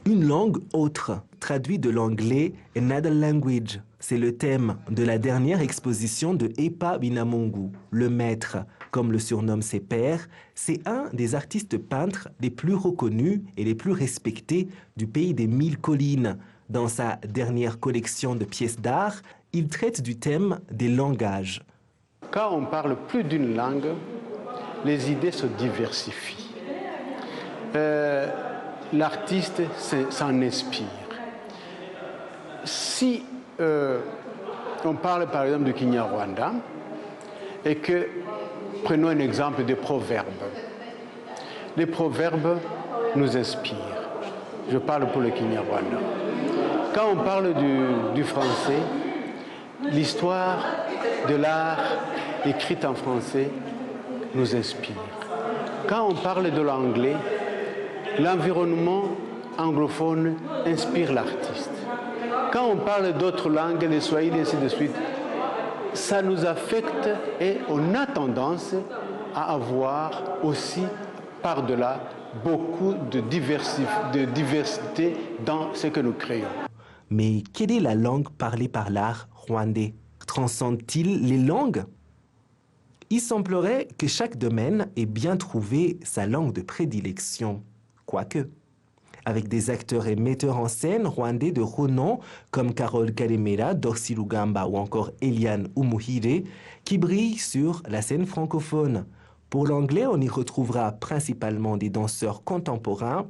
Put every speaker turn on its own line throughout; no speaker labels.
Une langue autre, traduit de l'anglais Another Language. C'est le thème de la dernière exposition de Epa Binamungu, le maître, comme le surnomment ses pairs. C'est un des artistes peintres les plus reconnus et les plus respectés du pays des 1000 collines. Dans sa dernière collection de pièces d'art, il traite du thème des langages.
Quand on parle plus d'une langue, les idées se diversifient. L'artiste s'en inspire. Si on parle par exemple du Kinyarwanda et que, prenons un exemple des proverbes. Les proverbes nous inspirent. Je parle pour le Kinyarwanda. Quand on parle du français, l'histoire de l'art écrite en français nous inspire. Quand on parle de l'anglais, l'environnement anglophone inspire l'artiste. Quand on parle d'autres langues, les swahili et ainsi de suite, ça nous affecte et on a tendance à avoir aussi par-delà beaucoup de diversité dans ce que nous créons.
Mais quelle est la langue parlée par l'art rwandais? Transcende-t-il les langues? Il semblerait que chaque domaine ait bien trouvé sa langue de prédilection. Quoique, avec des acteurs et metteurs en scène rwandais de renom comme Carole Karemera, Dorcy Lugamba ou encore Eliane Umuhire, qui brillent sur la scène francophone. Pour l'anglais, on y retrouvera principalement des danseurs contemporains,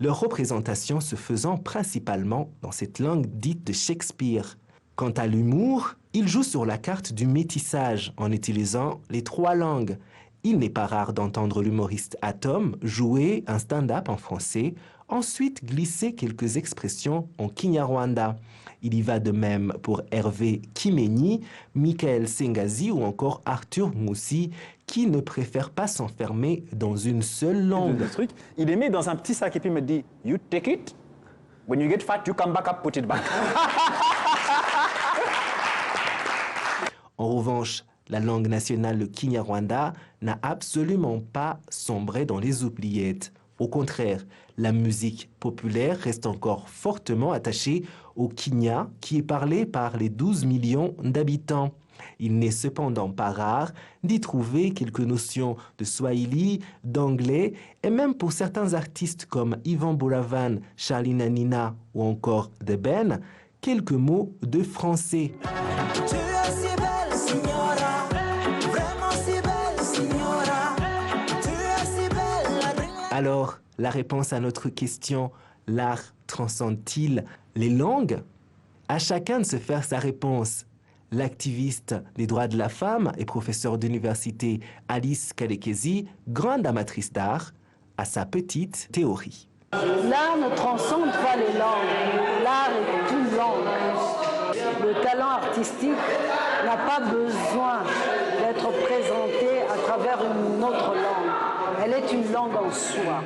leur représentation se faisant principalement dans cette langue dite de Shakespeare. Quant à l'humour, il joue sur la carte du métissage en utilisant les 3 langues. Il n'est pas rare d'entendre l'humoriste Atom jouer un stand-up en français, ensuite glisser quelques expressions en Kinyarwanda. Il y va de même pour Hervé Kimeni, Michael Sengazi ou encore Arthur Moussi, qui ne préfère pas s'enfermer dans une seule langue.
Il est mis dans un petit sac et puis il me dit « You take it, when you get fat, you come back up, put it back. »
En revanche, la langue nationale, le Kinyarwanda, n'a absolument pas sombré dans les oubliettes. Au contraire, la musique populaire reste encore fortement attachée au Kinya, qui est parlé par les 12 millions d'habitants. Il n'est cependant pas rare d'y trouver quelques notions de swahili, d'anglais, et même pour certains artistes comme Yvan Boulavan, Charlina Nina ou encore The Ben, quelques mots de français. Alors, la réponse à notre question, l'art transcende-t-il les langues? À chacun de se faire sa réponse. L'activiste des droits de la femme et professeure d'université Alice Kalekezi, grande amatrice d'art, a sa petite théorie.
L'art ne transcende pas les langues. L'art est une langue. Le talent artistique n'a pas besoin d'être présenté à travers une autre langue. Elle est une langue en soi.